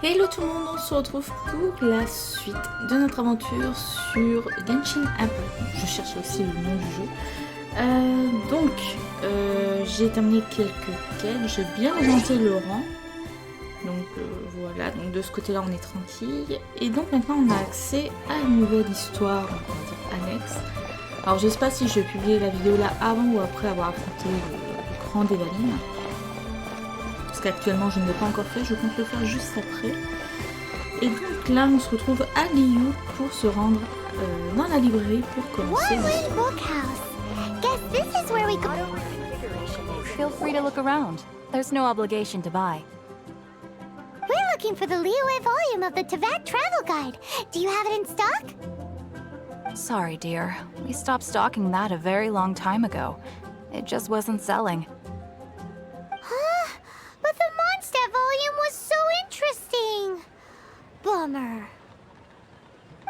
Hello tout le monde, on se retrouve pour la suite de notre aventure sur Genshin Impact. Je cherche aussi le nom du jeu. J'ai terminé quelques quêtes, j'ai bien augmenté le rang. Donc voilà, donc de ce côté-là on est tranquille. Et donc maintenant on a accès à une nouvelle histoire, on va dire annexe. Alors je sais pas si je vais publier la vidéo là avant ou après avoir affronté le cran des Valines. Parce qu'actuellement je ne l'ai pas encore fait, je compte le faire juste après. Et donc là on se retrouve à Lieu pour se rendre dans la librairie pour commencer l'histoire. Feel free to look around. There's no obligation to buy. We're looking for the lieu volume of the Teyvat travel guide. Do you have it in stock? Sorry, dear. We stopped stocking that a very long time ago. It just wasn't selling. Huh? But the Mondstadt volume was so interesting. Bummer.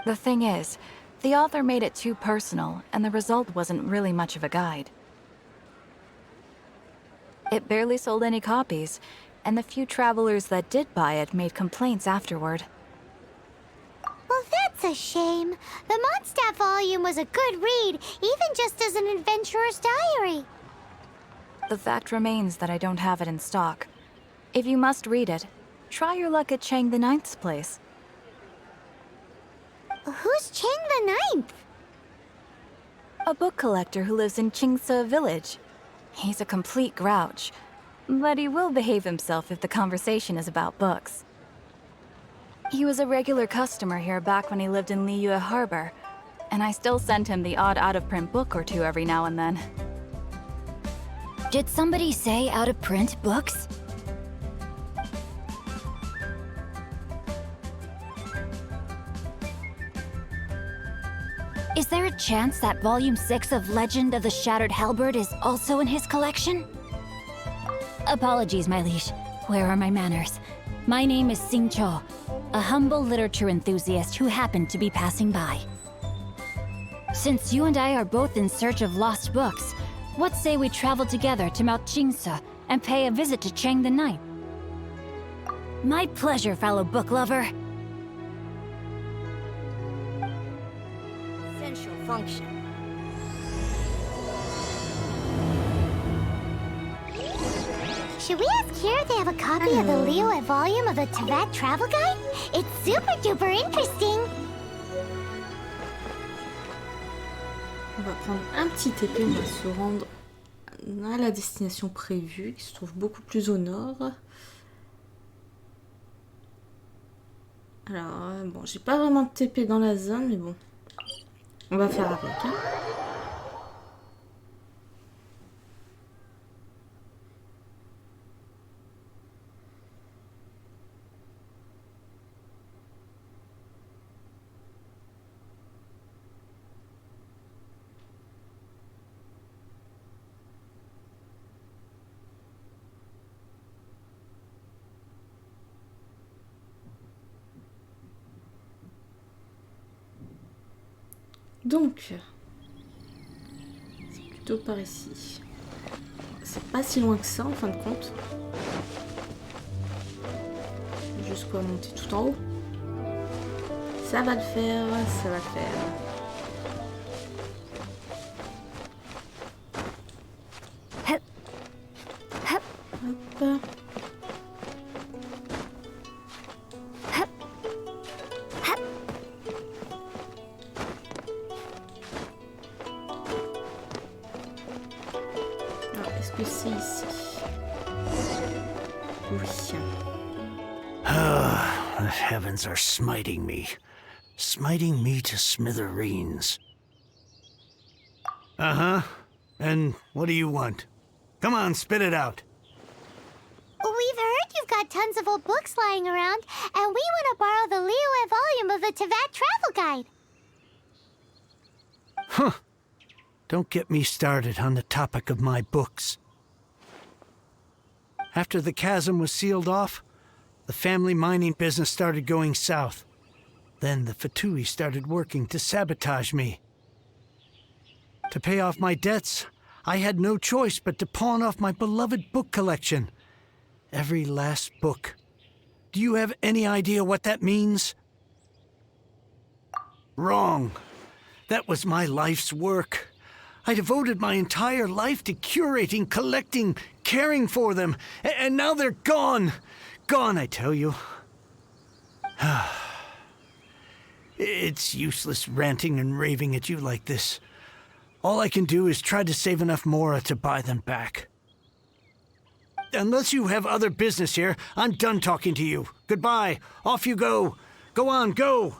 The thing is, the author made it too personal, and the result wasn't really much of a guide. It barely sold any copies, and the few travelers that did buy it made complaints afterward. Well, that's a shame. The Mondstadt volume was a good read, even just as an adventurer's diary. The fact remains that I don't have it in stock. If you must read it, try your luck at Chang the Ninth's place. Who's Chang the Ninth? A book collector who lives in Qingce village. He's a complete grouch, but he will behave himself if the conversation is about books. He was a regular customer here back when he lived in Liu Harbor, and I still send him the odd out-of-print book or two every now and then. Did somebody say out-of-print books? Is there a chance that Volume 6 of Legend of the Shattered Halberd is also in his collection? Apologies, my liege. Where are my manners? My name is Sing Cho, a humble literature enthusiast who happened to be passing by. Since you and I are both in search of lost books, what say we travel together to Mount Qingce and pay a visit to Chang the Ninth? My pleasure, fellow book lover. Essential function. Should we ask here if they have a copy of the Liu volume of the Teyvat travel guide? It's super duper interesting. On va prendre un petit TP, on va se rendre à la destination prévue, qui se trouve beaucoup plus au nord. Alors, bon, j'ai pas vraiment de TP dans la zone, mais bon, on va faire avec. Hein. Donc, c'est plutôt par ici. C'est pas si loin que ça en fin de compte. Juste quoi monter tout en haut. Ça va le faire, ça va le faire. Hop. Que c'est ici. Oui. The heavens are smiting me to smithereens. Uh-huh. And what do you want? Come on, spit it out. We've heard you've got tons of old books lying around, and we want to borrow the Liu volume of the Teyvat travel guide. Huh. Don't get me started on the topic of my books. After the chasm was sealed off, the family mining business started going south. Then the Fatui started working to sabotage me. To pay off my debts, I had no choice but to pawn off my beloved book collection. Every last book. Do you have any idea what that means? Wrong. That was my life's work. I devoted my entire life to curating, collecting, caring for them, and now they're gone. Gone, I tell you. It's useless ranting and raving at you like this. All I can do is try to save enough mora to buy them back. Unless you have other business here, I'm done talking to you. Goodbye. Off you go. Go on, go.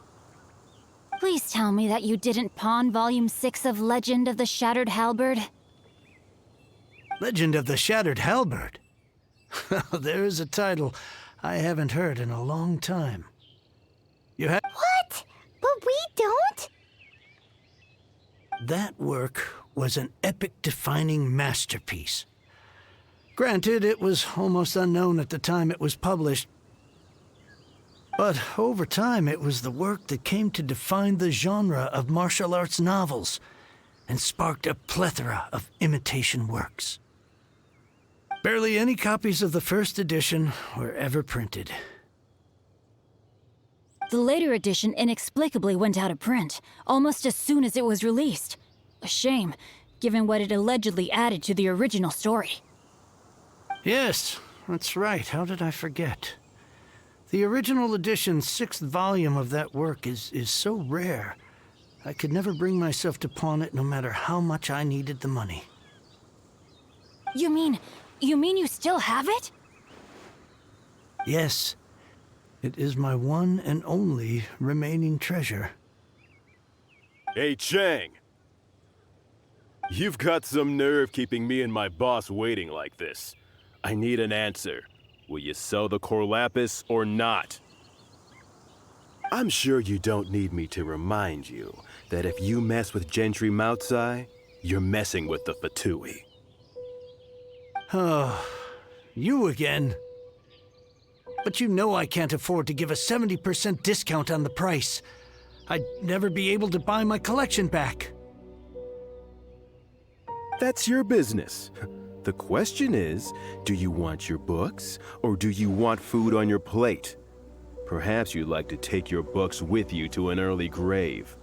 Please tell me that you didn't pawn Volume 6 of Legend of the Shattered Halberd. Legend of the Shattered Halberd? There is a title I haven't heard in a long time. You have... What? But we don't? That work was an epic-defining masterpiece. Granted, it was almost unknown at the time it was published, but over time it was the work that came to define the genre of martial arts novels and sparked a plethora of imitation works. Barely any copies of the first edition were ever printed. The later edition inexplicably went out of print, almost as soon as it was released. A shame, given what it allegedly added to the original story. Yes, that's right. How did I forget? The original edition's 6th volume of that work is so rare, I could never bring myself to pawn it no matter how much I needed the money. You mean you still have it? Yes. It is my one and only remaining treasure. Hey, Chang! You've got some nerve keeping me and my boss waiting like this. I need an answer. Will you sell the core lapis or not? I'm sure you don't need me to remind you that if you mess with Gentry Moutsai, you're messing with the Fatui. Oh, you again. But you know I can't afford to give a 70% discount on the price. I'd never be able to buy my collection back. That's your business. The question is, do you want your books, or do you want food on your plate? Perhaps you'd like to take your books with you to an early grave.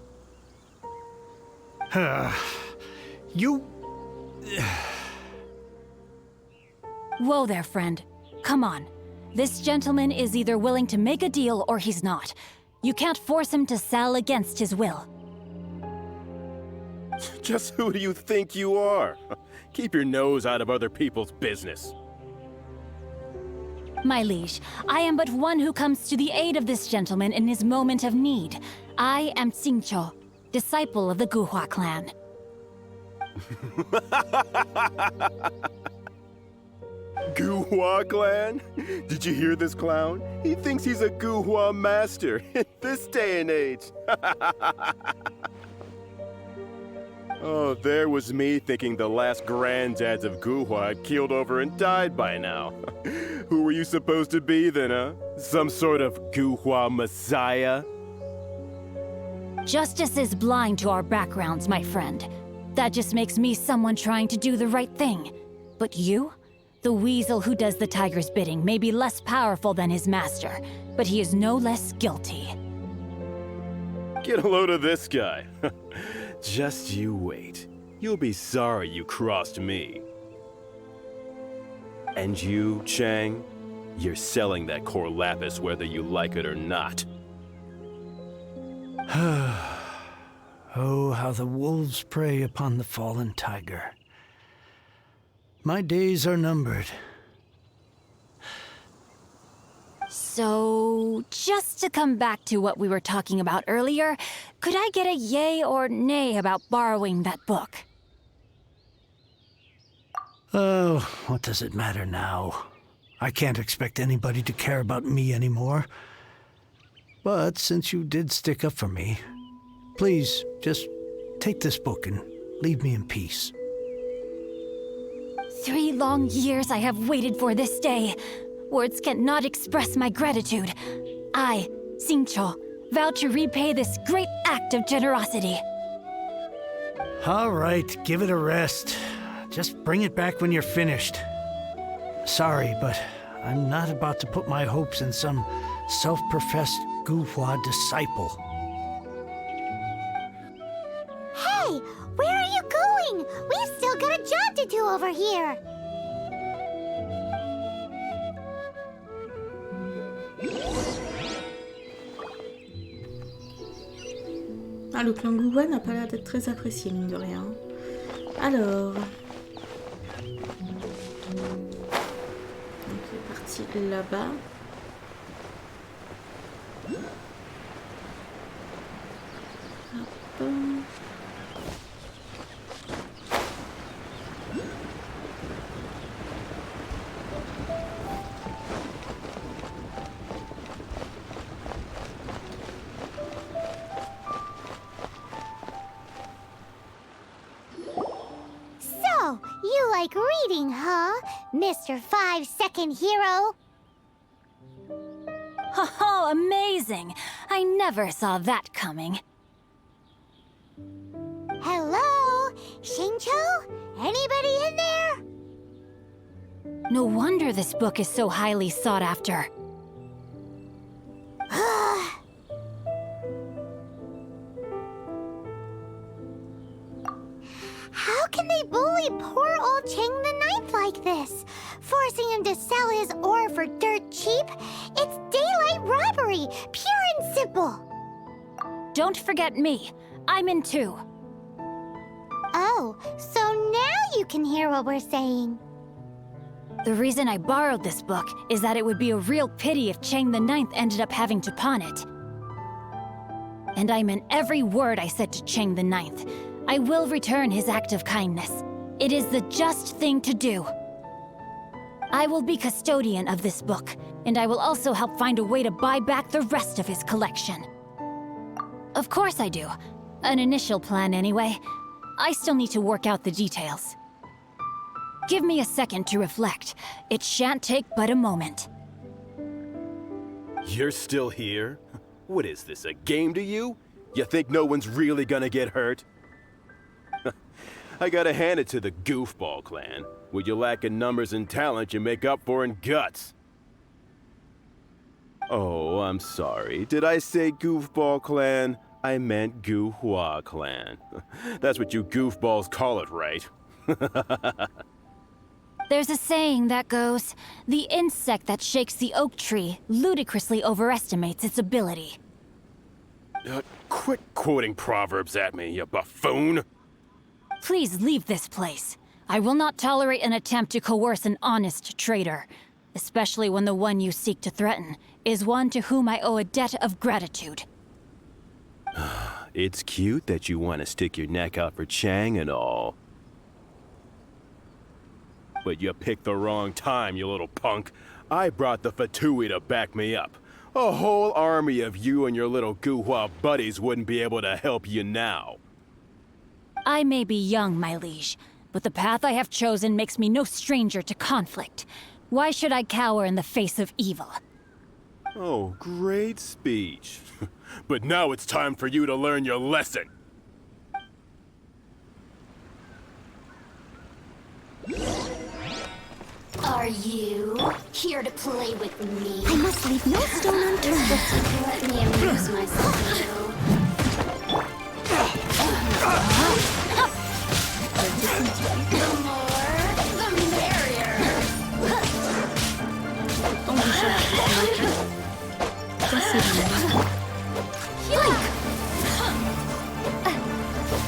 You... Whoa there, friend. Come on. This gentleman is either willing to make a deal or he's not. You can't force him to sell against his will. Just who do you think you are? Keep your nose out of other people's business. My liege, I am but one who comes to the aid of this gentleman in his moment of need. I am Xingqiu, disciple of the Guhua clan. Guhua clan? Did you hear this clown? He thinks he's a Guhua master in this day and age. Oh, there was me thinking the last granddads of Guhua had keeled over and died by now. Who were you supposed to be then, huh? Some sort of Guhua messiah? Justice is blind to our backgrounds, my friend. That just makes me someone trying to do the right thing. But you? The weasel who does the tiger's bidding may be less powerful than his master, but he is no less guilty. Get a load of this guy. Just you wait. You'll be sorry you crossed me. And you, Chang, you're selling that core lapis whether you like it or not. Oh, how the wolves prey upon the fallen tiger. My days are numbered. So, just to come back to what we were talking about earlier, could I get a yay or nay about borrowing that book? Oh, what does it matter now? I can't expect anybody to care about me anymore. But since you did stick up for me, please, just take this book and leave me in peace. 3 long years I have waited for this day. Words cannot express my gratitude. I, Xingqiu, vow to repay this great act of generosity. All right, give it a rest. Just bring it back when you're finished. Sorry, but I'm not about to put my hopes in some self-professed Guhua disciple. Hey, where are you going? We've still got a job to do over here. Ah, le clan Guhua n'a pas l'air d'être très apprécié, mine de rien. Alors... Donc, il est parti là-bas. Hop. So, you like reading, huh, Mr. 5-second hero? Oh, amazing! I never saw that coming. Hello? Shincho? Anybody in there? No wonder this book is so highly sought after. How can they bully poor old Chang the Ninth like this? Forcing him to sell his ore for dirt cheap? It's daylight robbery, pure and simple. Don't forget me. I'm in too. Oh, so now you can hear what we're saying. The reason I borrowed this book is that it would be a real pity if Chang the Ninth ended up having to pawn it. And I meant every word I said to Chang the Ninth. I will return his act of kindness. It is the just thing to do. I will be custodian of this book, and I will also help find a way to buy back the rest of his collection. Of course I do. An initial plan anyway. I still need to work out the details. Give me a second to reflect. It shan't take but a moment. You're still here? What is this, a game to you? You think no one's really gonna get hurt? I gotta hand it to the Goofball clan. What you lack in numbers and talent, you make up for in guts. Oh, I'm sorry. Did I say Goofball clan? I meant Guhua clan. That's what you goofballs call it, right? There's a saying that goes, the insect that shakes the oak tree ludicrously overestimates its ability. Quit quoting proverbs at me, you buffoon! Please leave this place. I will not tolerate an attempt to coerce an honest trader, especially when the one you seek to threaten is one to whom I owe a debt of gratitude. It's cute that you want to stick your neck out for Chang and all. But you picked the wrong time, you little punk. I brought the Fatui to back me up. A whole army of you and your little Guhua buddies wouldn't be able to help you now. I may be young, my liege, but the path I have chosen makes me no stranger to conflict. Why should I cower in the face of evil? Oh, great speech. But now it's time for you to learn your lesson. Are you here to play with me? I must leave no stone unturned. Let me amuse myself a little. The more, the merrier.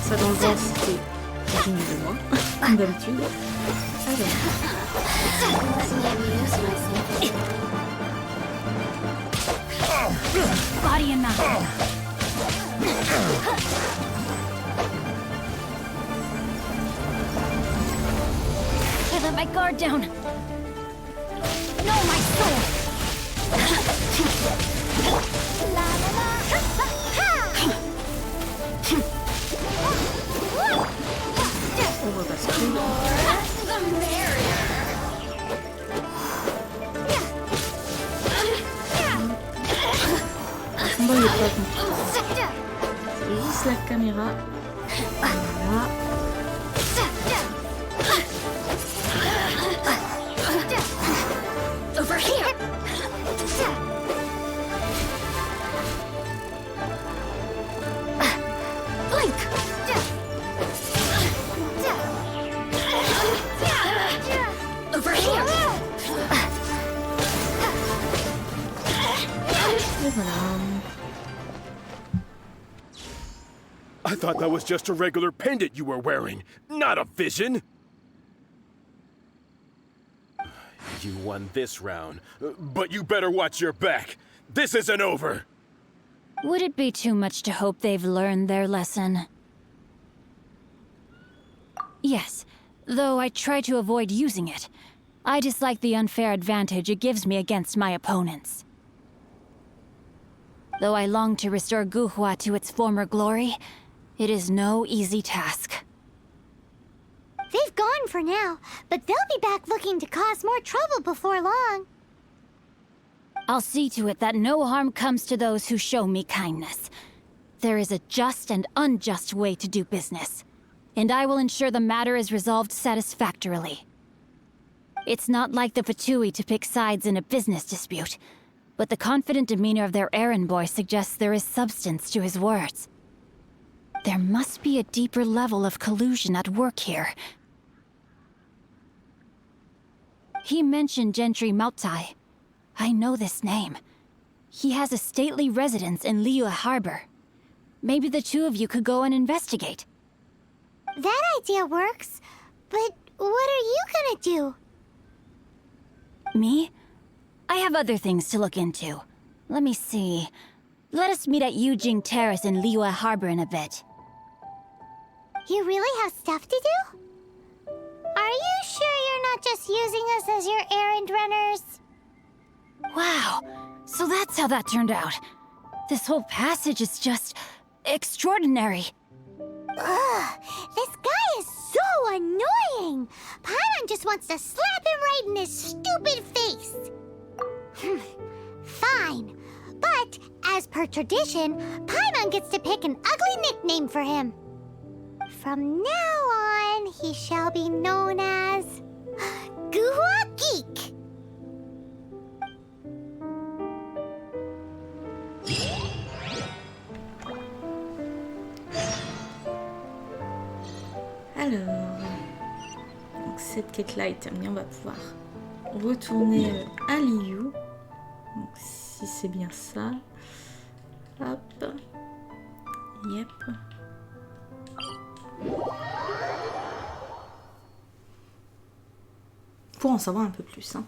Ça dans le vent, c'était digne de moi, comme d'habitude. Alors. Let me amuse myself. Body and mouth. I let my guard down. No, my soul. La la la. Ha, ha. On va basculer. The more, the merrier. Le combat il est pas compliqué. C'est juste la caméra. Voilà. Over here. Over here. Et voilà. I thought that was just a regular pendant you were wearing, not a vision! You won this round, but you better watch your back. This isn't over! Would it be too much to hope they've learned their lesson? Yes, though I try to avoid using it. I dislike the unfair advantage it gives me against my opponents. Though I long to restore Guhua to its former glory, it is no easy task. They've gone for now, but they'll be back looking to cause more trouble before long. I'll see to it that no harm comes to those who show me kindness. There is a just and unjust way to do business, and I will ensure the matter is resolved satisfactorily. It's not like the Fatui to pick sides in a business dispute, but the confident demeanor of their errand boy suggests there is substance to his words. There must be a deeper level of collusion at work here. He mentioned Gentry Mautai. I know this name. He has a stately residence in Liu Harbor. Maybe the two of you could go and investigate. That idea works, but what are you gonna do? Me? I have other things to look into. Let me see. Let us meet at Yujing Terrace in Liu Harbor in a bit. You really have stuff to do? Are you sure you're not just using us as your errand runners? Wow, so that's how that turned out. This whole passage is just extraordinary. Ugh, this guy is so annoying! Paimon just wants to slap him right in his stupid face! Fine, but as per tradition, Paimon gets to pick an ugly nickname for him. From now on, he shall be known as Guhua Geek. Alors, donc cette quête-là est terminée, on va pouvoir retourner à Liu. Donc si c'est bien ça. Hop. Yep. Pour en savoir un peu plus. Hein.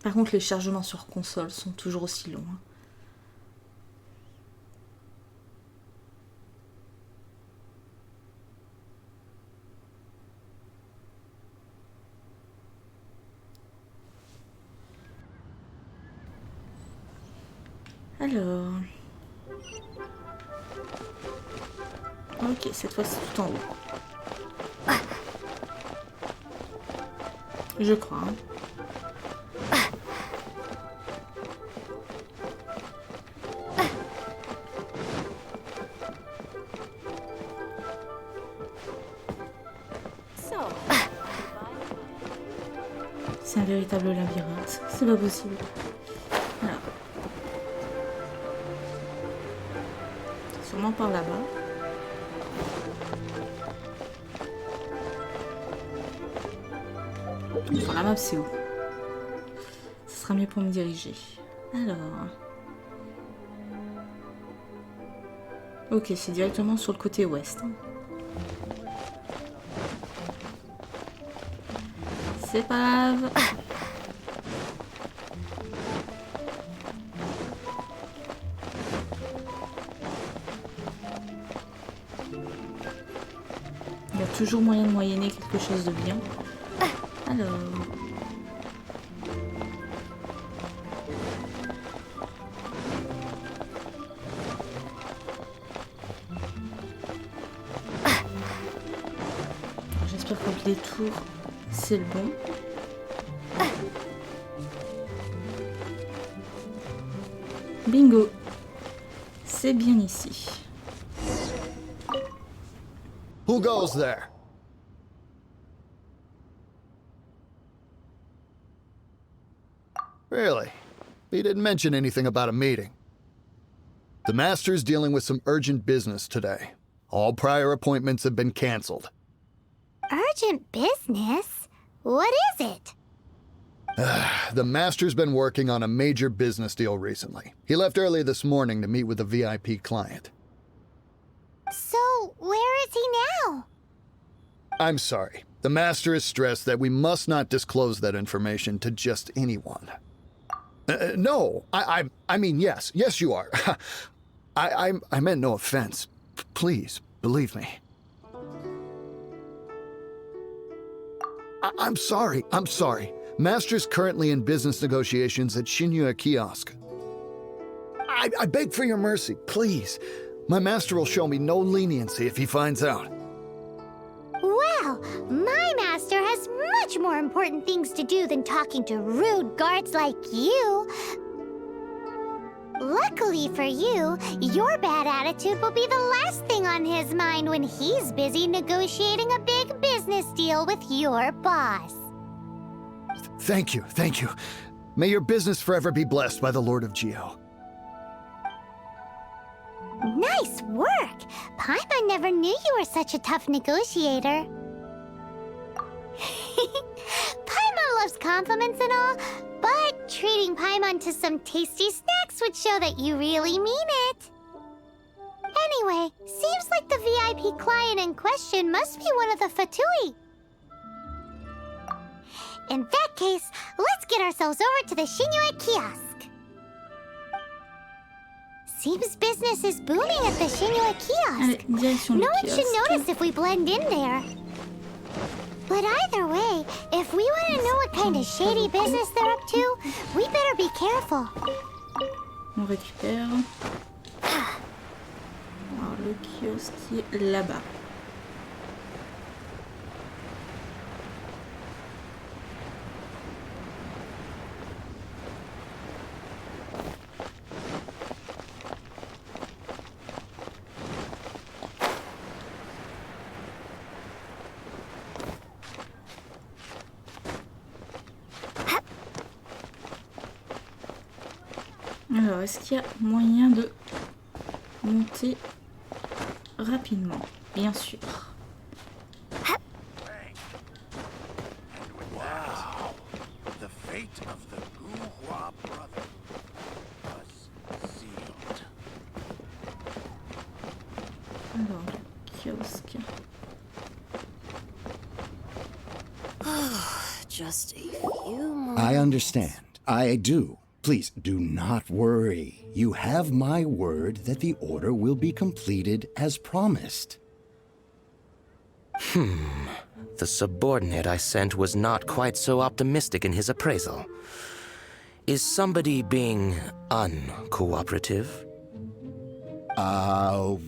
Par contre, les chargements sur console sont toujours aussi longs. Hein. Alors... Ok, cette fois c'est tout en haut. Je crois. Hein. C'est un véritable labyrinthe. C'est pas possible. Voilà. Sûrement par là-bas. Sur la map, c'est où? Ce sera mieux pour me diriger. Alors... Ok, c'est directement sur le côté ouest. C'est pas grave. Il y a toujours moyen de moyenner quelque chose de bien. Alors... J'espère que le détour, c'est le bon. Bingo! C'est bien ici. Who goes there? Really? He didn't mention anything about a meeting. The Master's dealing with some urgent business today. All prior appointments have been cancelled. Urgent business? What is it? The Master's been working on a major business deal recently. He left early this morning to meet with a VIP client. So, where is he now? I'm sorry. The Master has stressed that we must not disclose that information to just anyone. No, I mean, yes. Yes, you are. I meant no offense. Please, believe me. I'm sorry. Master's currently in business negotiations at Shinya Kiosk. I beg for your mercy, please. My master will show me no leniency if he finds out. Well, my master has much more important things to do than talking to rude guards like you. Luckily for you, your bad attitude will be the last thing on his mind when he's busy negotiating a big business deal with your boss. Thank you. May your business forever be blessed by the Lord of Geo. Nice work! Paimon never knew you were such a tough negotiator. Paimon loves compliments and all, but treating Paimon to some tasty snacks would show that you really mean it. Anyway, seems like the VIP client in question must be one of the Fatui. In that case, let's get ourselves over to the Shinya Kiosk. Seems business is booming at the Shinya Kiosk. Allez, No one should notice if we blend in there. But either way, if we want to know what kind of shady business they're up to, we better be careful. On récupère. Alors, le kiosque qui est là-bas. Alors, est-ce qu'il y a moyen de monter rapidement? Bien sûr. Wow! The fate of the Guhua brother was sealed. Alors, le kiosque. Just a few more. I understand. I do. Please do not worry. You have my word that the order will be completed as promised. The subordinate I sent was not quite so optimistic in his appraisal. Is somebody being uncooperative?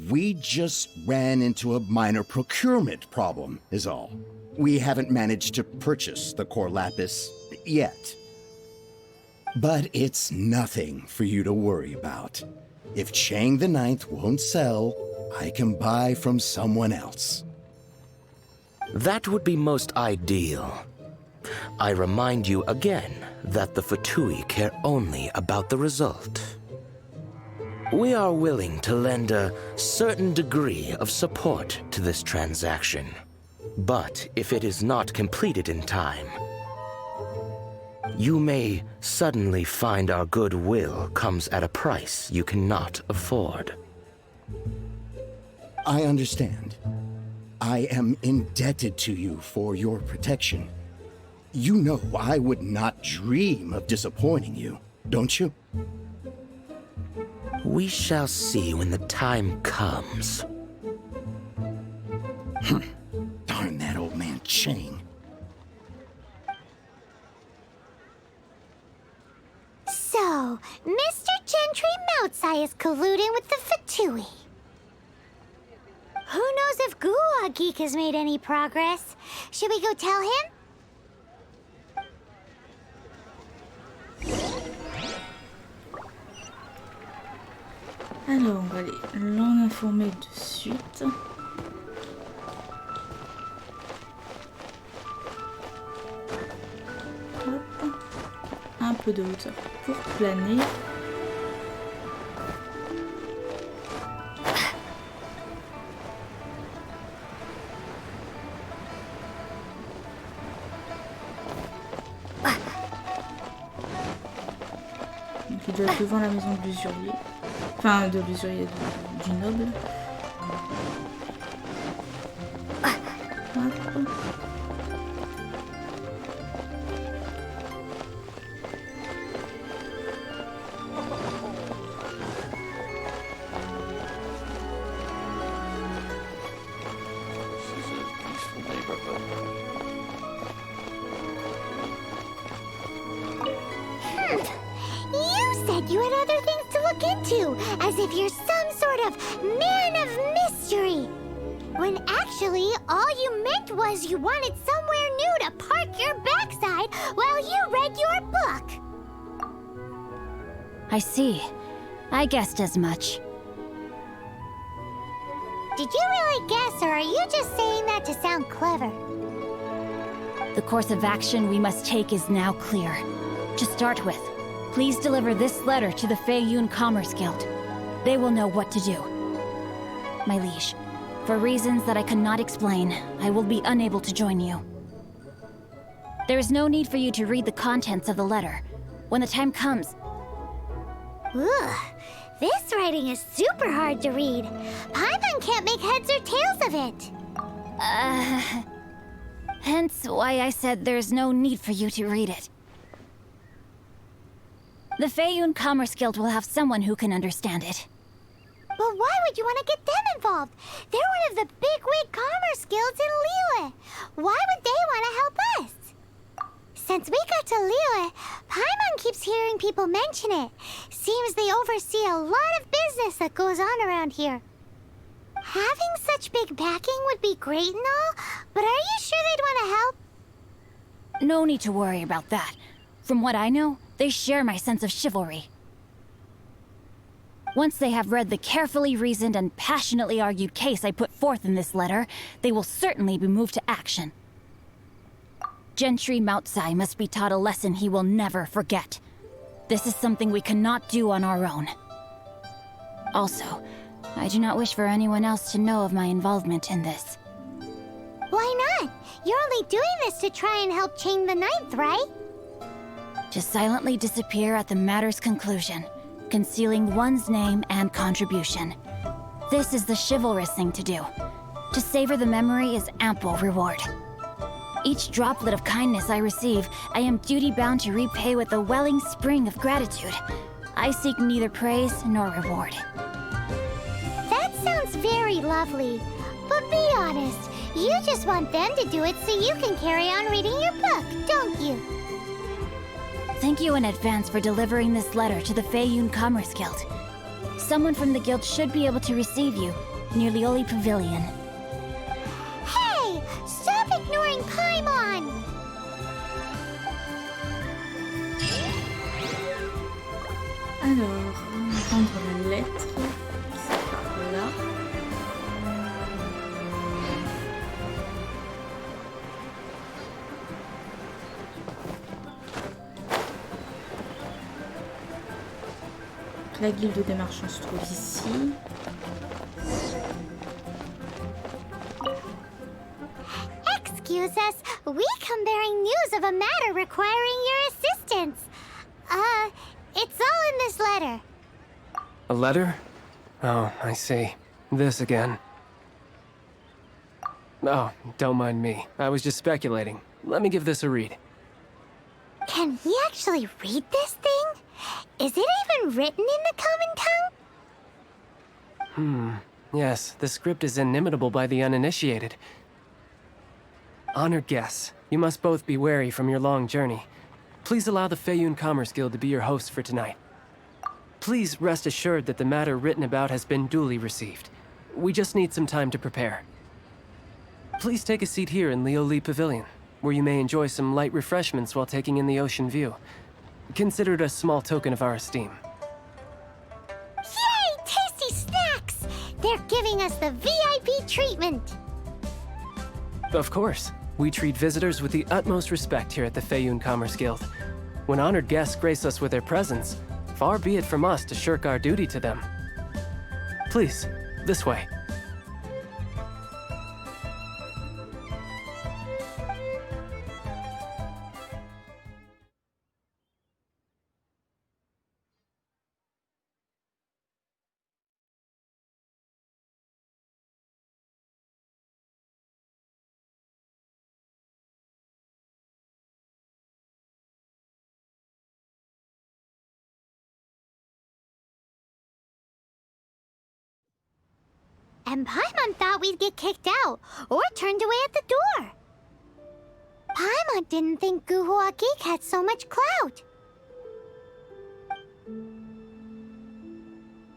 We just ran into a minor procurement problem, is all. We haven't managed to purchase the core lapis yet. But it's nothing for you to worry about. If Chang the Ninth won't sell, I can buy from someone else. That would be most ideal. I remind you again that the Fatui care only about the result. We are willing to lend a certain degree of support to this transaction. But if it is not completed in time, you may suddenly find our goodwill comes at a price you cannot afford. I understand. I am indebted to you for your protection. You know I would not dream of disappointing you, don't you? We shall see when the time comes. Darn that old man Chang. So, Mr. Gentry Moutsai is colluding with the Fatui. Who knows if Guhua Geek has made any progress? Should we go tell him? Alors, on va aller l'en informer de suite. Hop. Un peu de hauteur pour planer. Donc il doit être devant la maison de l'usurier. Enfin, de l'usurier du noble. Hop. You said you had other things to look into, as if you're some sort of man of mystery. When actually, all you meant was you wanted somewhere new to park your backside while you read your book. I see. I guessed as much. Did you really guess, or are you just saying that to sound clever? The course of action we must take is now clear. To start with, please deliver this letter to the Feiyun Commerce Guild. They will know what to do. My liege, for reasons that I cannot explain, I will be unable to join you. There is no need for you to read the contents of the letter. When the time comes... Ugh, this writing is super hard to read. Paimon can't make heads or tails of it. Hence why I said there's no need for you to read it. The Feiyun Commerce Guild will have someone who can understand it. But why would you want to get them involved? They're one of the bigwig commerce guilds in Liyue. Why would they want to help us? Since we got to Liyue, Paimon keeps hearing people mention it. Seems they oversee a lot of business that goes on around here. Having such big backing would be great and all, but are you sure they'd want to help? No need to worry about that. From what I know, they share my sense of chivalry. Once they have read the carefully reasoned and passionately argued case I put forth in this letter, they will certainly be moved to action. Gentry Moutsai must be taught a lesson he will never forget. This is something we cannot do on our own. Also, I do not wish for anyone else to know of my involvement in this. Why not? You're only doing this to try and help chain the ninth, right? To silently disappear at the matter's conclusion, concealing one's name and contribution. This is the chivalrous thing to do. To savor the memory is ample reward. Each droplet of kindness I receive, I am duty-bound to repay with a welling spring of gratitude. I seek neither praise nor reward. That sounds very lovely. But be honest, you just want them to do it so you can carry on reading your book, don't you? Thank you in advance for delivering this letter to the Feiyun Commerce Guild. Someone from the guild should be able to receive you near Lioli Pavilion. Hey! Stop ignoring Paimon! Alors, on va prendre la lettre. C'est par là. La guilde des marchands se trouve ici. Excuse us, we come bearing news of a matter requiring your assistance. It's all in this letter. A letter? Oh, I see. This again. Oh, don't mind me. I was just speculating. Let me give this a read. Can we actually read this thing? Is it even written in the common tongue? Yes, the script is inimitable by the uninitiated. Honored guests, you must both be wary from your long journey. Please allow the Feiyun Commerce Guild to be your host for tonight. Please rest assured that the matter written about has been duly received. We just need some time to prepare. Please take a seat here in Lioli Pavilion, where you may enjoy some light refreshments while taking in the ocean view. Consider it a small token of our esteem. Yay! Tasty snacks! They're giving us the VIP treatment. Of course. We treat visitors with the utmost respect here at the Feiyun Commerce Guild. When honored guests grace us with their presence, far be it from us to shirk our duty to them. Please, this way. And Paimon thought we'd get kicked out, or turned away at the door. Paimon didn't think Guhua Geek had so much clout.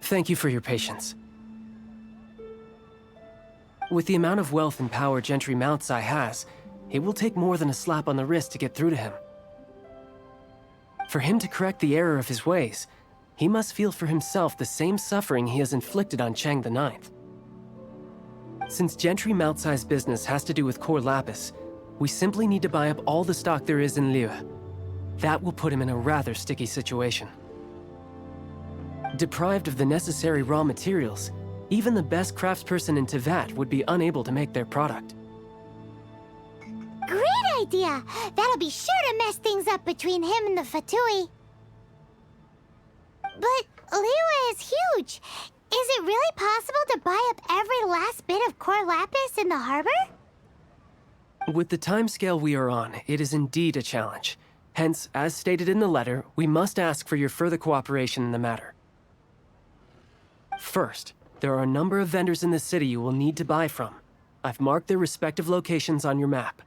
Thank you for your patience. With the amount of wealth and power Gentry Mountsi has, it will take more than a slap on the wrist to get through to him. For him to correct the error of his ways, he must feel for himself the same suffering he has inflicted on Chang the Ninth. Since Gentry Mountai's business has to do with core lapis, we simply need to buy up all the stock there is in lieu. That will put him in a rather sticky situation. Deprived of the necessary raw materials, even the best craftsperson in Teyvat would be unable to make their product. Great idea! That'll be sure to mess things up between him and the Fatui. But Liu is huge. Is it really possible to buy up every last bit of core lapis in the harbor? With the timescale we are on, it is indeed a challenge. Hence, as stated in the letter, we must ask for your further cooperation in the matter. First, there are a number of vendors in the city you will need to buy from. I've marked their respective locations on your map.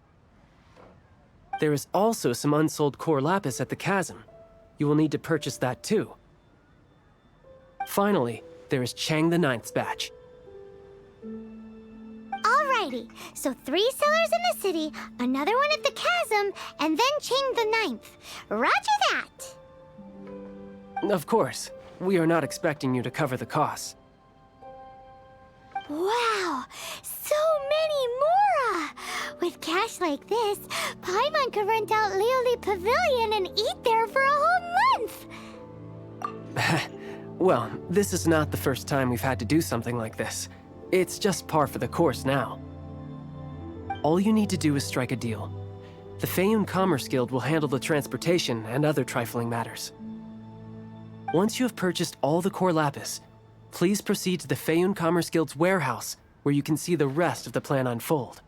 There is also some unsold core lapis at the chasm. You will need to purchase that too. Finally, there is Chang the Ninth's batch. Alrighty, so 3 sellers in the city, another one at the chasm, and then Chang the Ninth. Roger that! Of course, we are not expecting you to cover the costs. Wow, so many mora! With cash like this, Paimon could rent out Liuli Pavilion and eat there for a whole month! Well, this is not the first time we've had to do something like this. It's just par for the course now. All you need to do is strike a deal. The Feiyun Commerce Guild will handle the transportation and other trifling matters. Once you have purchased all the core lapis, please proceed to the Feiyun Commerce Guild's warehouse, where you can see the rest of the plan unfold.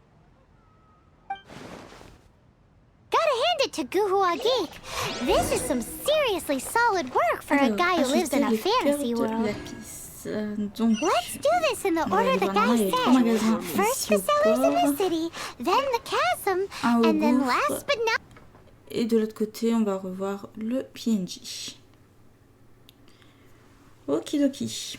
Gotta hand it to Guhua Geek. This is some seriously solid work for a guy who lives in a fantasy world. Donc, Let's do this in the order the guy said. First the sellers in the city, then the chasm, and then last but not... Et de l'autre côté, on va revoir le PNJ. Okidoki.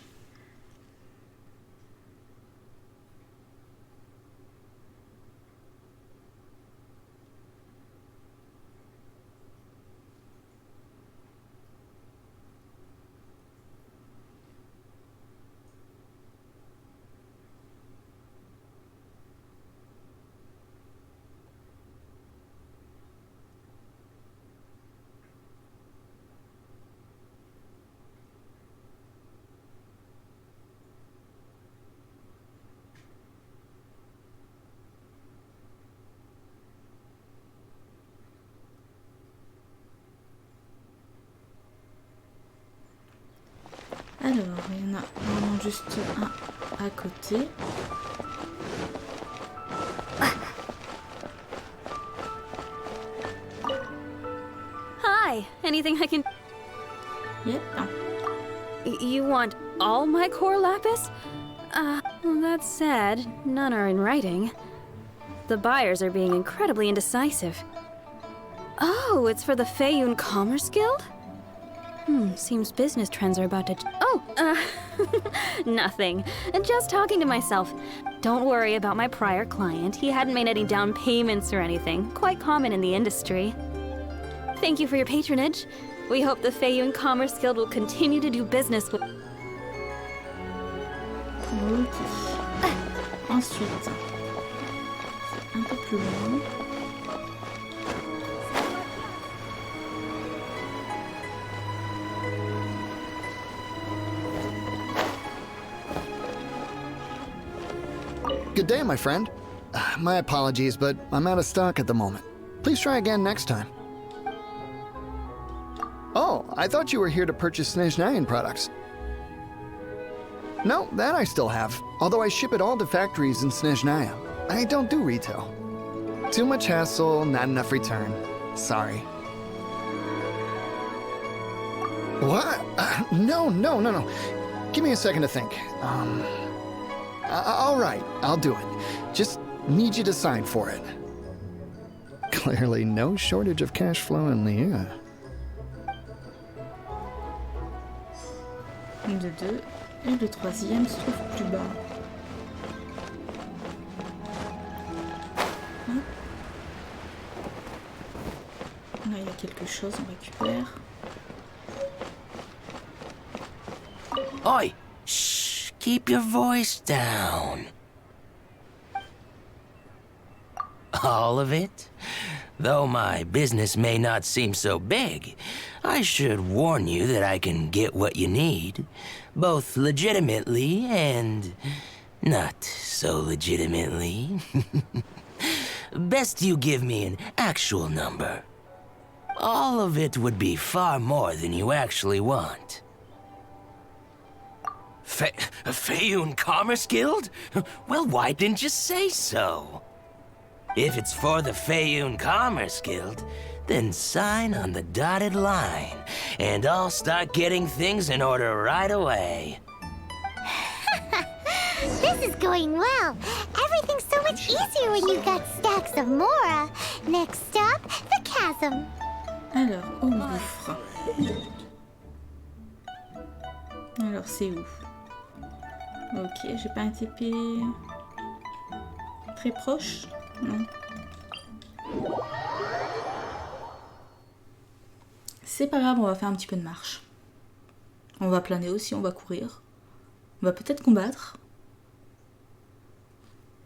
Alors, il y en a vraiment juste un à côté. Hi, anything I can... Yep. You want all my core lapis? Well, that's sad. None are in writing. The buyers are being incredibly indecisive. Oh, it's for the Feiyun Commerce Guild? Seems business trends are about to... nothing. Just talking to myself. Don't worry about my prior client. He hadn't made any down payments or anything. Quite common in the industry. Thank you for your patronage. We hope the Feiyun Commerce Guild will continue to do business with... Ok. Ensuite, un peu plus loin. Good day, my friend. My apologies, but I'm out of stock at the moment. Please try again next time. Oh, I thought you were here to purchase Snezhnayan products. No, that I still have, although I ship it all to factories in Snezhnaya. I don't do retail. Too much hassle, not enough return. Sorry. What? No. Give me a second to think. All right, I'll do it. Just need you to sign for it. Clearly no shortage of cash flow in lieu. De deux. Et le troisième se trouve plus bas. Hop. Là, il y a quelque chose, on récupère. Oi! Shh! Keep your voice down. All of it? Though my business may not seem so big, I should warn you that I can get what you need, both legitimately and not so legitimately. Best you give me an actual number. All of it would be far more than you actually want. Feyun Commerce Guild? Well, why didn't you say so? If it's for the Feyun Commerce Guild, then sign on the dotted line, and I'll start getting things in order right away. This is going well. Everything's so much easier when you've got stacks of Mora. Next stop, the chasm. Alors, au gouffre. Alors, c'est où? Ok, j'ai pas un TP très proche. Non. C'est pas grave, on va faire un petit peu de marche. On va planer aussi, on va courir. On va peut-être combattre.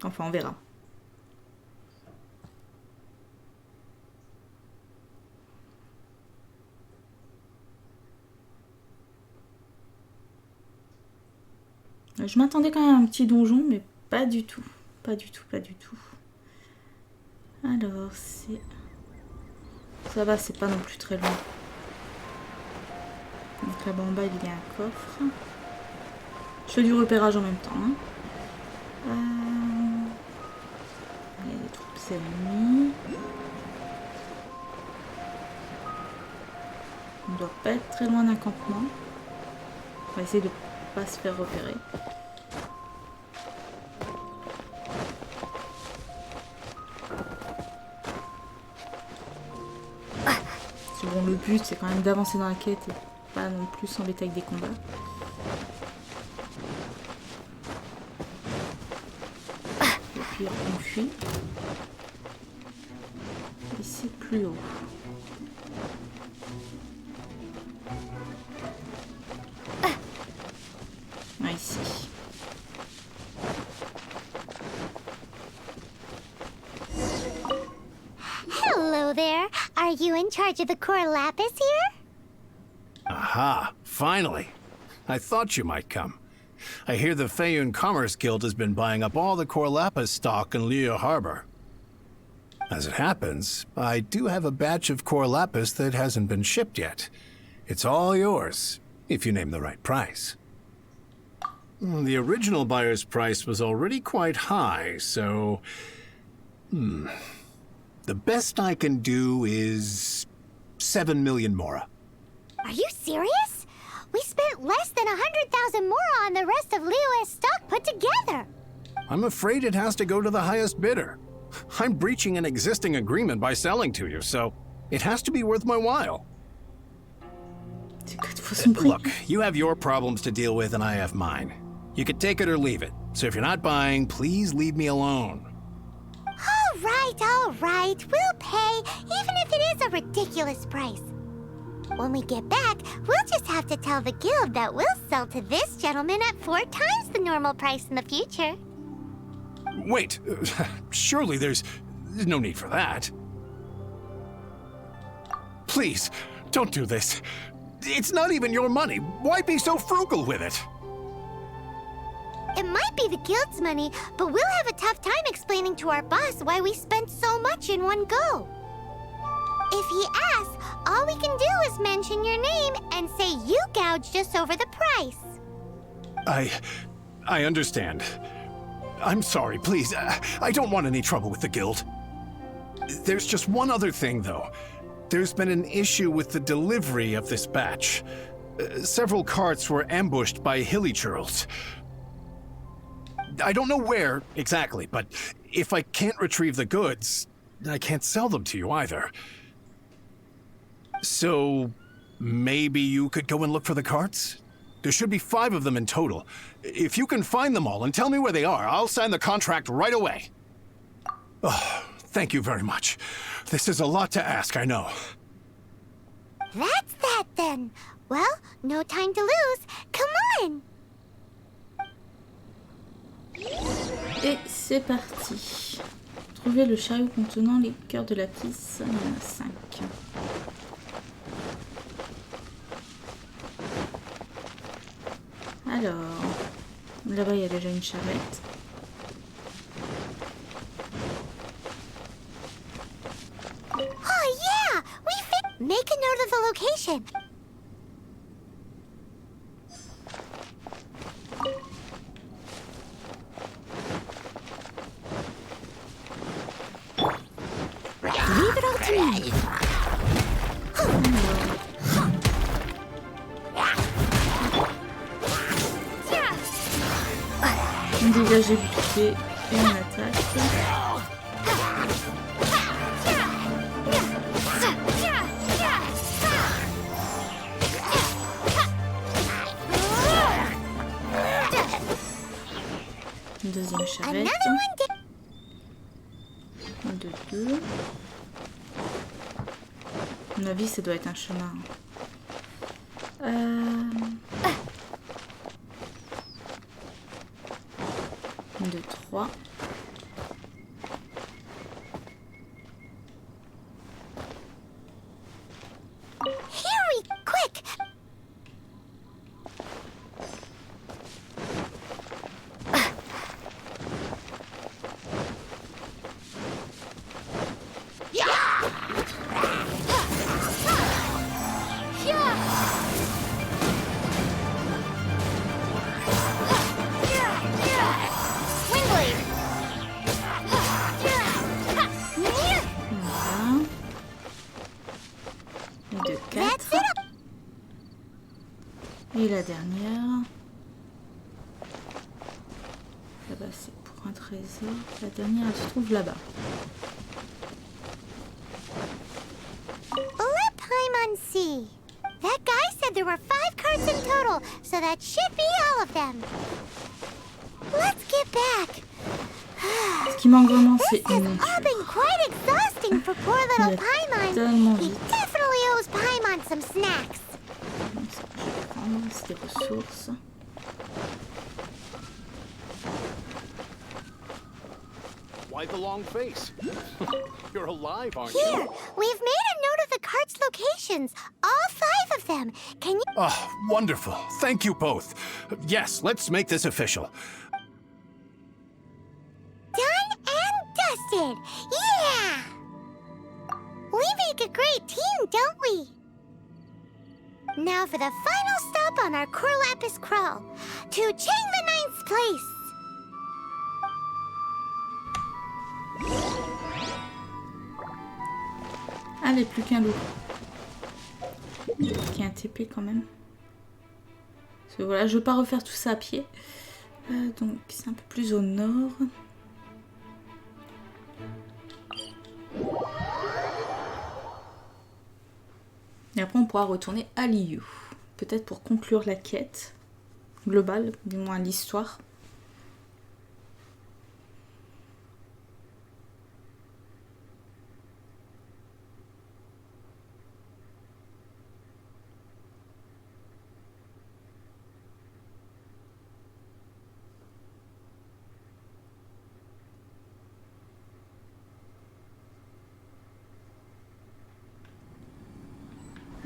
Enfin, on verra. Je m'attendais quand même à un petit donjon, mais pas du tout. Pas du tout. Alors, c'est... Ça va, c'est pas non plus très loin. Donc là-bas en bas, il y a un coffre. Je fais du repérage en même temps. Hein. Il y a des troupes ennemies. On ne doit pas être très loin d'un campement. On va essayer de pas se faire repérer. Bon, le but c'est quand même d'avancer dans la quête et pas non plus s'embêter avec des combats. Et puis on fuit. Et c'est plus haut. Ah, ici. Hello there. Are you in charge of the core lapis here? Aha, finally. I thought you might come. I hear the Feyun Commerce Guild has been buying up all the core lapis stock in Lieu Harbor. As it happens, I do have a batch of core lapis that hasn't been shipped yet. It's all yours, if you name the right price. The original buyer's price was already quite high, so... The best I can do is 7 million Mora. Are you serious? We spent less than 100,000 Mora on the rest of Liyue's stock put together. I'm afraid it has to go to the highest bidder. I'm breaching an existing agreement by selling to you, so it has to be worth my while. Look, you have your problems to deal with and I have mine. You could take it or leave it. So if you're not buying, please leave me alone. All right. We'll pay, even if it is a ridiculous price. When we get back, we'll just have to tell the guild that we'll sell to this gentleman at 4 times the normal price in the future. Wait, surely there's no need for that. Please, don't do this. It's not even your money. Why be so frugal with it? It might be the guild's money, but we'll have a tough time explaining to our boss why we spent so much in one go. If he asks, all we can do is mention your name and say you gouged us over the price. I understand. I'm sorry, please. I don't want any trouble with the guild. There's just one other thing, though. There's been an issue with the delivery of this batch. Several carts were ambushed by hilly churls. I don't know where exactly, but if I can't retrieve the goods, I can't sell them to you either. So, maybe you could go and look for the carts? There should be 5 of them in total. If you can find them all and tell me where they are, I'll sign the contract right away. Oh, thank you very much. This is a lot to ask, I know. That's that then. Well, no time to lose. Come on! Et c'est parti. Trouvez le chariot contenant les cœurs de lapis. Il y en a 5. Alors, là-bas il y a déjà une charrette. Oh yeah! Make a note of the location. Leave it all to me. On dégage les boucliers et on attaque. Une deuxième charrette. 1, 2, 2. À mon avis, ça doit être un chemin. 1, 2, 3. Hurry, quick! Et la dernière. Là-bas, c'est pour un trésor. La dernière, elle se trouve là-bas. Let Paimon see. That guy said there were 5 carts in total, so that should be all of them. Let's get back. Ce qui manque vraiment, c'est This has une. all been quite exhausting for poor little Paimon. Tellement He vite. definitely owes Paimon some snacks. Donc, ça, je vais prendre, c'est des ressources. Why the long face? You're alive, aren't Here, you? we've made a note of the cart's locations. All 5 of them. Can you... Oh, wonderful. Thank you both. Yes, let's make this official. Done and dusted. Yeah! We make a great team, don't we? Now for the final stop on our Corlapis crawl. To Chain the Ninth's place. Allez, plus qu'un loup. Qui a un TP quand même. Parce que voilà, je veux pas refaire tout ça à pied. Donc c'est un peu plus au nord. Et après on pourra retourner à lieu. Peut-être pour conclure la quête globale, du moins l'histoire.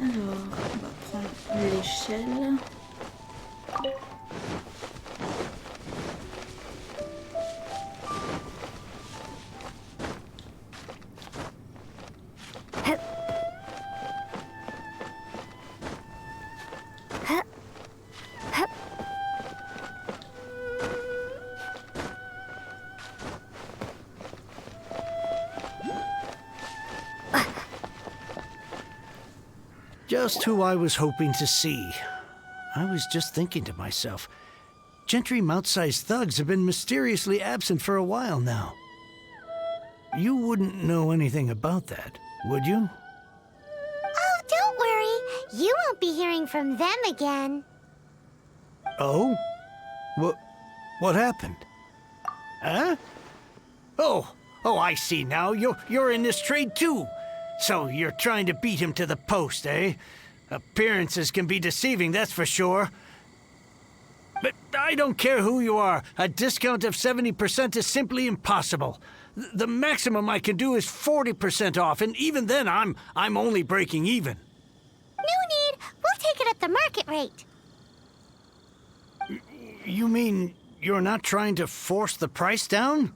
Alors, on va prendre l'échelle. Just who I was hoping to see. I was just thinking to myself, gentry mount-sized thugs have been mysteriously absent for a while now. You wouldn't know anything about that, would you? Oh, don't worry. You won't be hearing from them again. Oh? What happened? Huh? Oh, I see now. You're in this trade too. So you're trying to beat him to the post, eh? Appearances can be deceiving, that's for sure. But I don't care who you are. A discount of 70% is simply impossible. The maximum I can do is 40% off, and even then I'm only breaking even. No need. We'll take it at the market rate. You mean you're not trying to force the price down?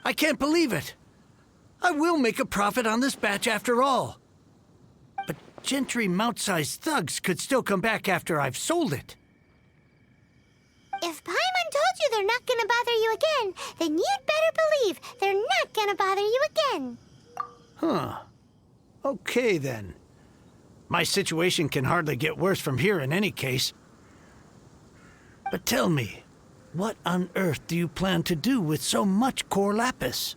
I can't believe it. I will make a profit on this batch after all. But gentry mount-sized thugs could still come back after I've sold it. If Paimon told you they're not gonna bother you again, then you'd better believe they're not gonna bother you again. Huh. Okay, then. My situation can hardly get worse from here in any case. But tell me, what on earth do you plan to do with so much core lapis?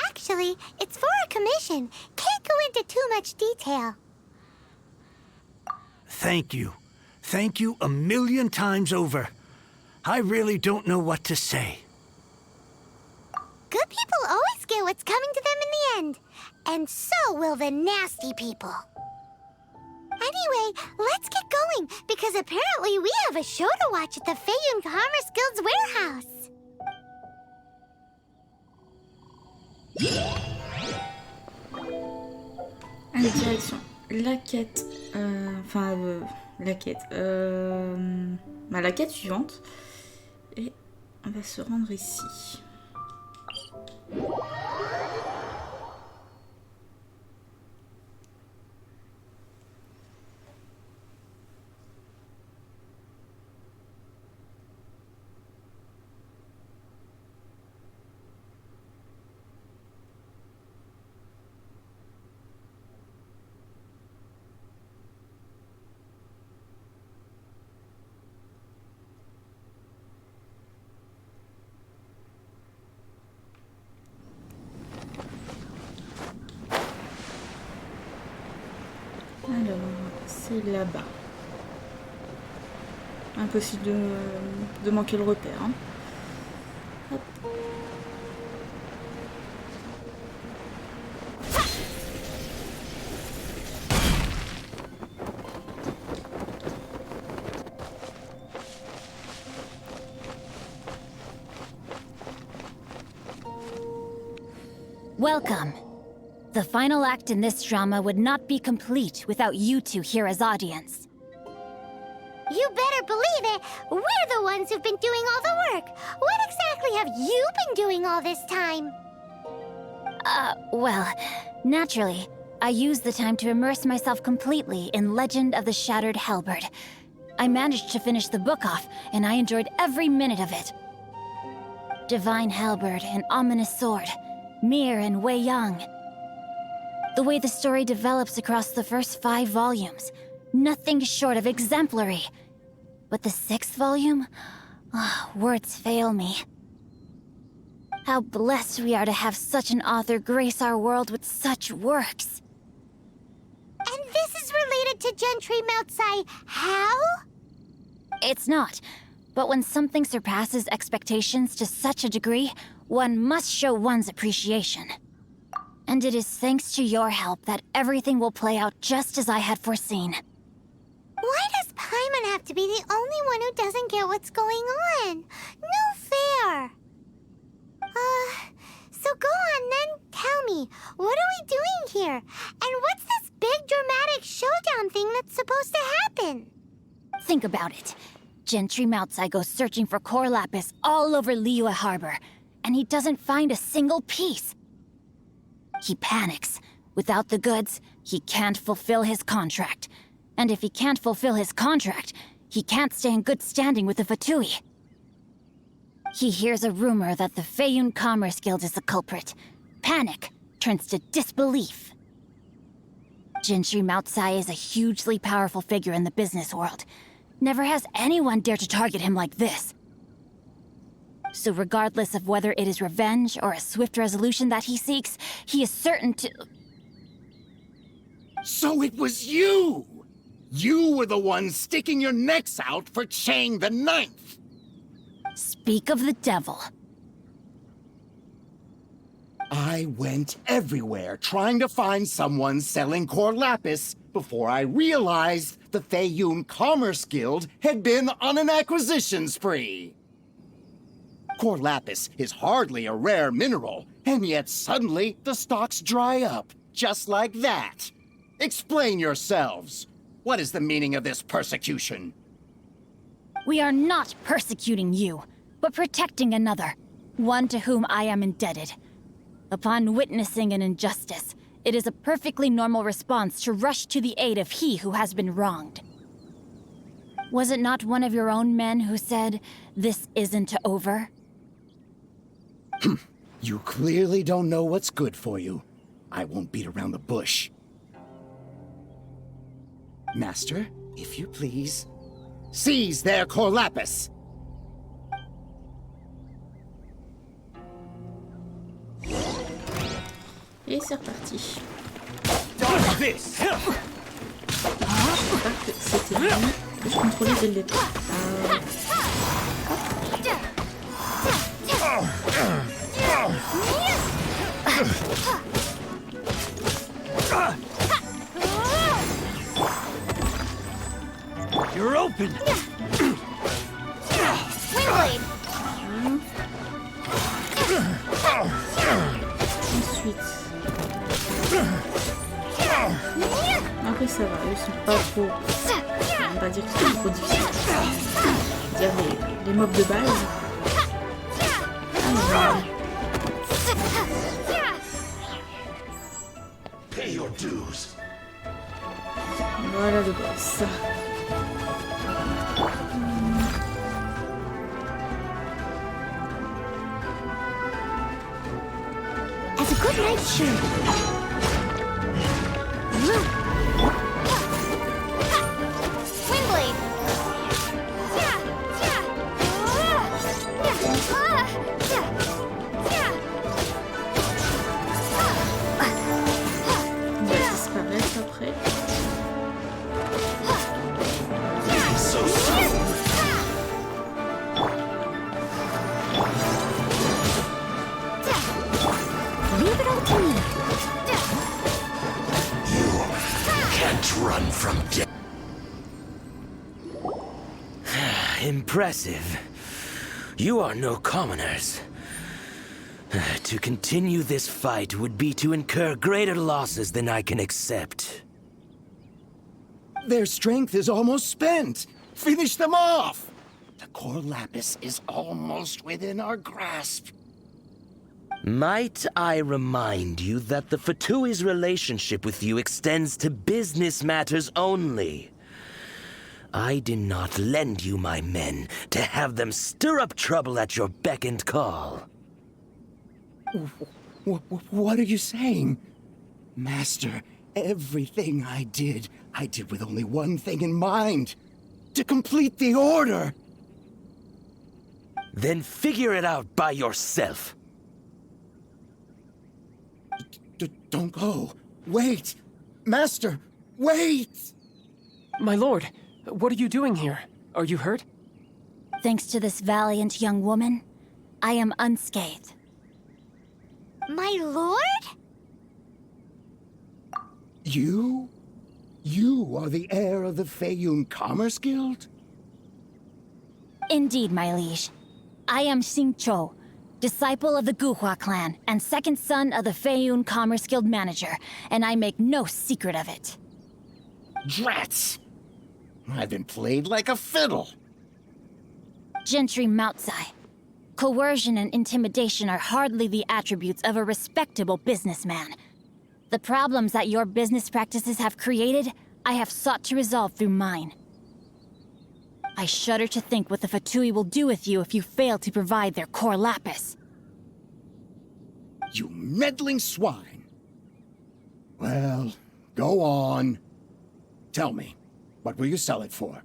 Actually, it's for a commission. Can't go into too much detail. Thank you. Thank you a million times over. I really don't know what to say. Good people always get what's coming to them in the end. And so will the nasty people. Anyway, let's get going, because apparently we have a show to watch at the Feiyun Commerce Guild's warehouse. Allez, direction. La quête. La quête suivante. Et on va se rendre ici. Alors, c'est là-bas. Impossible de manquer le repère. Hein. Hop. Welcome. The final act in this drama would not be complete without you two here as audience. You better believe it. We're the ones who've been doing all the work. What exactly have you been doing all this time? Well, naturally, I used the time to immerse myself completely in Legend of the Shattered Halberd. I managed to finish the book off, and I enjoyed every minute of it. Divine Halberd, an ominous sword. Mir and Wei Yang. The way the story develops across the first 5 volumes, nothing short of exemplary. But the 6th volume? Words fail me. How blessed we are to have such an author grace our world with such works. And this is related to Gentry Moutsai how? It's not. But when something surpasses expectations to such a degree, one must show one's appreciation. And it is thanks to your help that everything will play out just as I had foreseen. Why does Paimon have to be the only one who doesn't get what's going on? No fair. So go on then, tell me, what are we doing here? And what's this big dramatic showdown thing that's supposed to happen? Think about it. Gentry Moutsai goes searching for core lapis all over Liyue Harbor, and he doesn't find a single piece. He panics. Without the goods, he can't fulfill his contract. And if he can't fulfill his contract, he can't stay in good standing with the Fatui. He hears a rumor that the Feiyun Commerce Guild is the culprit. Panic turns to disbelief. Gentry Moutsai is a hugely powerful figure in the business world. Never has anyone dared to target him like this. So regardless of whether it is revenge or a swift resolution that he seeks, he is certain to... So it was you! You were the one sticking your necks out for Chang the Ninth! Speak of the devil. I went everywhere trying to find someone selling core lapis before I realized the Feiyun Commerce Guild had been on an acquisition spree. Core lapis is hardly a rare mineral, and yet suddenly the stocks dry up, just like that. Explain yourselves. What is the meaning of this persecution? We are not persecuting you, but protecting another, one to whom I am indebted. Upon witnessing an injustice, it is a perfectly normal response to rush to the aid of he who has been wronged. Was it not one of your own men who said, "This isn't over"? You clearly don't know what's good for you. I won't beat around the bush. Master, if you please, seize their core lapis! Et c'est reparti. C'était lui que je contrôlais dès le départ. You're open! Windblade! Ensuite. Après ça va, ils sont pas trop. On va pas dire qu'ils sont trop difficiles. Je veux dire les mobs de base. Alors, Pay your dues. voilà le boss. As a good night shirt. Windblade! On va disparaître après. Leave it all to me. Can't run from death. Impressive. You are no commoners. To continue this fight would be to incur greater losses than I can accept. Their strength is almost spent. Finish them off! The core lapis is almost within our grasp. Might I remind you that the Fatui's relationship with you extends to business matters only? I did not lend you my men to have them stir up trouble at your beck and call. What are you saying? Master, everything I did with only one thing in mind. To complete the order. Then figure it out by yourself. Don't go. Wait. Master, wait! My lord, what are you doing here? Are you hurt? Thanks to this valiant young woman, I am unscathed. My lord? You? You are the heir of the Feiyun Commerce Guild? Indeed, my liege. I am Xingqiu, disciple of the Guhua clan and second son of the Feiyun Commerce Guild manager, and I make no secret of it. Drats! I've been played like a fiddle. Gentry Moutsai. Coercion and intimidation are hardly the attributes of a respectable businessman. The problems that your business practices have created, I have sought to resolve through mine. I shudder to think what the Fatui will do with you if you fail to provide their core lapis. You meddling swine. Well, Go on. Tell me, what will you sell it for?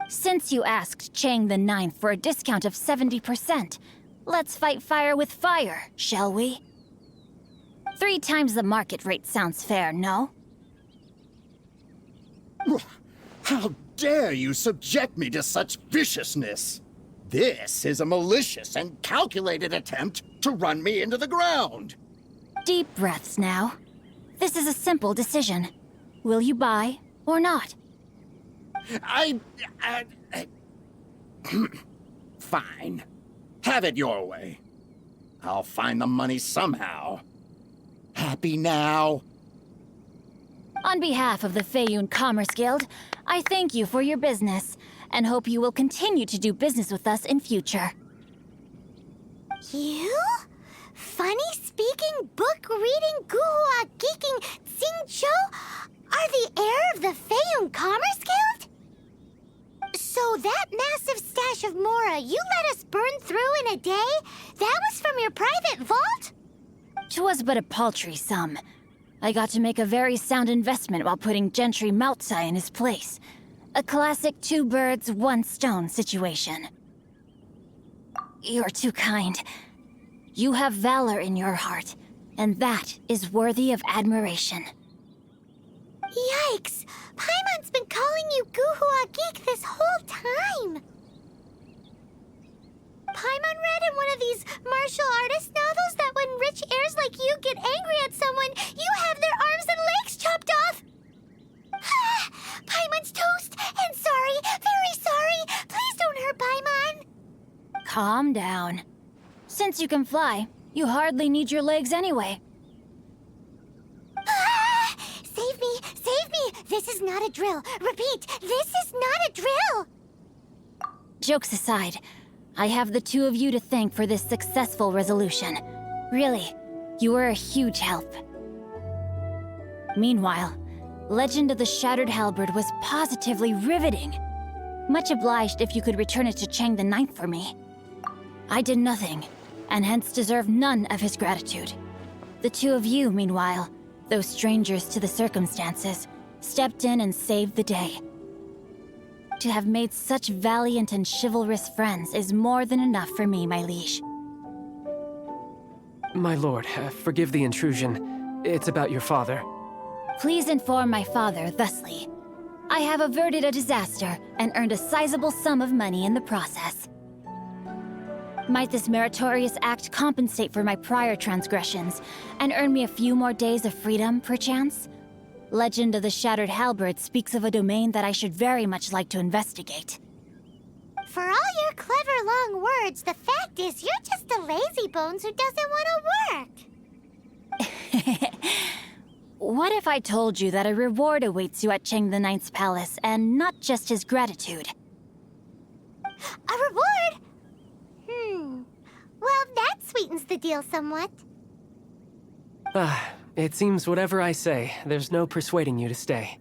Since you asked Chang the Ninth for a discount of 70%, let's fight fire with fire, shall we? 3 times the market rate sounds fair, no? How dare you subject me to such viciousness? This is a malicious and calculated attempt to run me into the ground. Deep breaths now. This is a simple decision. Will you buy or not? Fine. Have it your way. I'll find the money somehow. Happy now? On behalf of the Feiyun Commerce Guild, I thank you for your business, and hope you will continue to do business with us in future. You? Funny-speaking, book-reading, guhua geeking Xingqiu are the heir of the Feiyun Commerce Guild? So that massive stash of Mora you let us burn through in a day, that was from your private vault? 'Twas but a paltry sum. I got to make a very sound investment while putting Gentry Maltsai in his place. A classic 2 birds, 1 stone situation. You're too kind. You have valor in your heart, and that is worthy of admiration. Yikes! Paimon's been calling you Guhua Geek this whole time! Paimon read in one of these martial artist novels that when rich heirs like you get angry at someone, you have their arms and legs chopped off! Paimon's toast! And sorry, very sorry! Please don't hurt Paimon! Calm down. Since you can fly, you hardly need your legs anyway. Save me! Save me! This is not a drill! Repeat, this is not a drill! Jokes aside, I have the 2 of you to thank for this successful resolution. Really, you were a huge help. Meanwhile, Legend of the Shattered Halberd was positively riveting. Much obliged if you could return it to Chang the Ninth for me. I did nothing, and hence deserve none of his gratitude. The 2 of you, meanwhile, though strangers to the circumstances, stepped in and saved the day. To have made such valiant and chivalrous friends is more than enough for me, my liege. My lord, forgive the intrusion. It's about your father. Please inform my father thusly. I have averted a disaster and earned a sizable sum of money in the process. Might this meritorious act compensate for my prior transgressions and earn me a few more days of freedom, perchance? Legend of the Shattered Halberd speaks of a domain that I should very much like to investigate. For all your clever long words, the fact is you're just a lazybones who doesn't want to work. What if I told you that a reward awaits you at Chang the Ninth's palace, and not just his gratitude? A reward? Well, that sweetens the deal somewhat. It seems whatever I say, there's no persuading you to stay.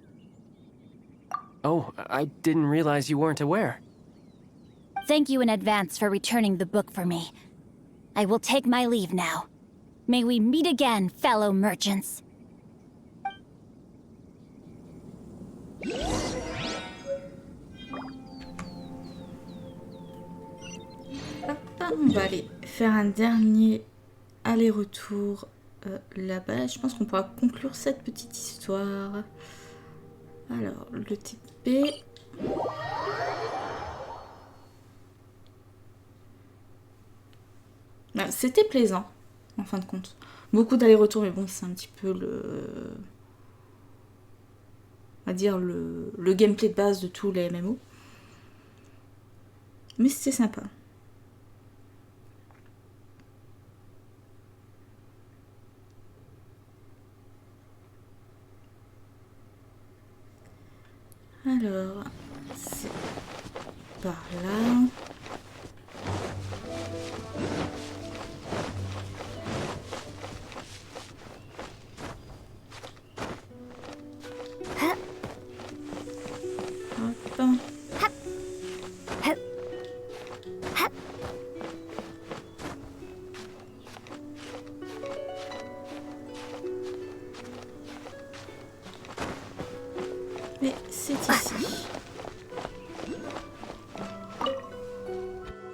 Oh, I didn't realize you weren't aware. Thank you in advance for returning the book for me. I will take my leave now. May we meet again, fellow merchants. On va aller faire un dernier aller-retour là-bas. Je pense qu'on pourra conclure cette petite histoire. Alors, le TP. C'était plaisant, en fin de compte. Beaucoup d'allers-retours, mais bon, c'est un petit peu le... on va dire le gameplay de base de tous les MMO. Mais c'était sympa. Alors, c'est par là. Hop. mais c'est ici.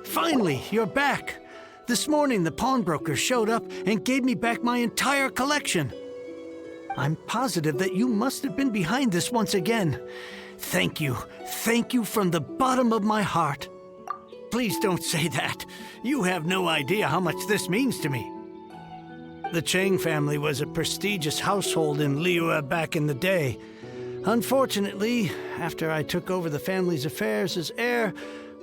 Finally, you're back. This morning, the pawnbroker showed up and gave me back my entire collection. I'm positive that you must have been behind this once again. Thank you. Thank you from the bottom of my heart. Please don't say that. You have no idea how much this means to me. The Chang family was a prestigious household in Liu back in the day. Unfortunately, after I took over the family's affairs as heir,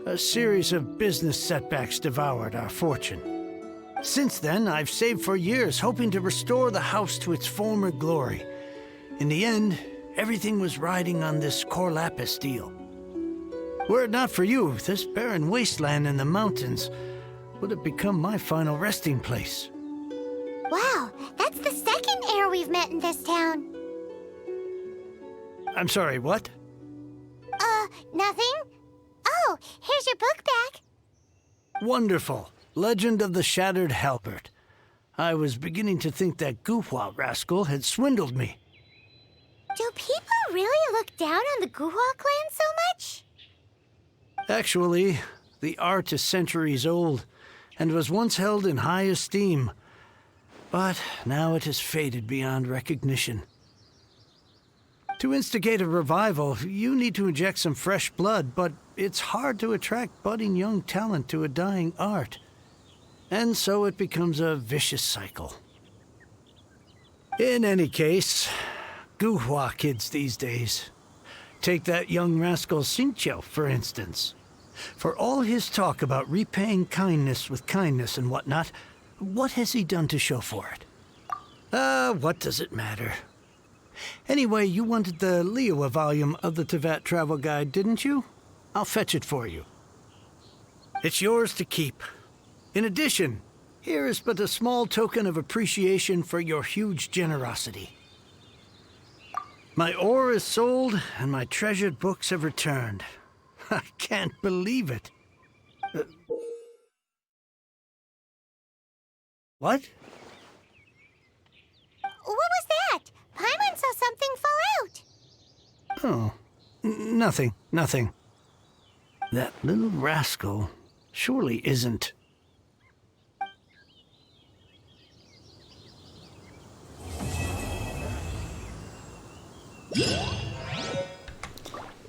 a series of business setbacks devoured our fortune. Since then, I've saved for years, hoping to restore the house to its former glory. In the end, everything was riding on this Corlapis deal. Were it not for you, this barren wasteland in the mountains would have become my final resting place. Wow, that's the second heir we've met in this town. I'm sorry, what? Nothing? Oh, here's your book back. Wonderful. Legend of the Shattered Halberd. I was beginning to think that Guhua rascal had swindled me. Do people really look down on the Guhua clan so much? Actually, the art is centuries old and was once held in high esteem. But now it has faded beyond recognition. To instigate a revival, you need to inject some fresh blood, but it's hard to attract budding young talent to a dying art. And so it becomes a vicious cycle. In any case, Guhua kids these days. Take that young rascal Xingqiu, for instance. For all his talk about repaying kindness with kindness and whatnot, what has he done to show for it? What does it matter? Anyway, you wanted the Liu volume of the Teyvat travel guide, didn't you? I'll fetch it for you. It's yours to keep. In addition, here is but a small token of appreciation for your huge generosity. My ore is sold, and my treasured books have returned. I can't believe it. What? What was that? Paimon saw something fall out. Oh, nothing. That little rascal surely isn't.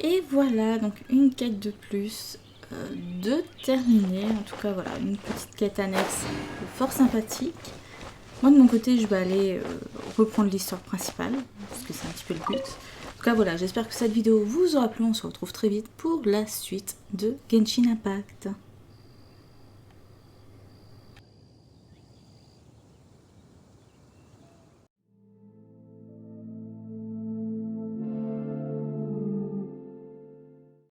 Et voilà, donc une quête de plus, de terminer. En tout cas, voilà, une petite quête annexe fort sympathique. Moi, de mon côté, je vais aller reprendre l'histoire principale, parce que c'est un petit peu le but. En tout cas, voilà, j'espère que cette vidéo vous aura plu. On se retrouve très vite pour la suite de Genshin Impact.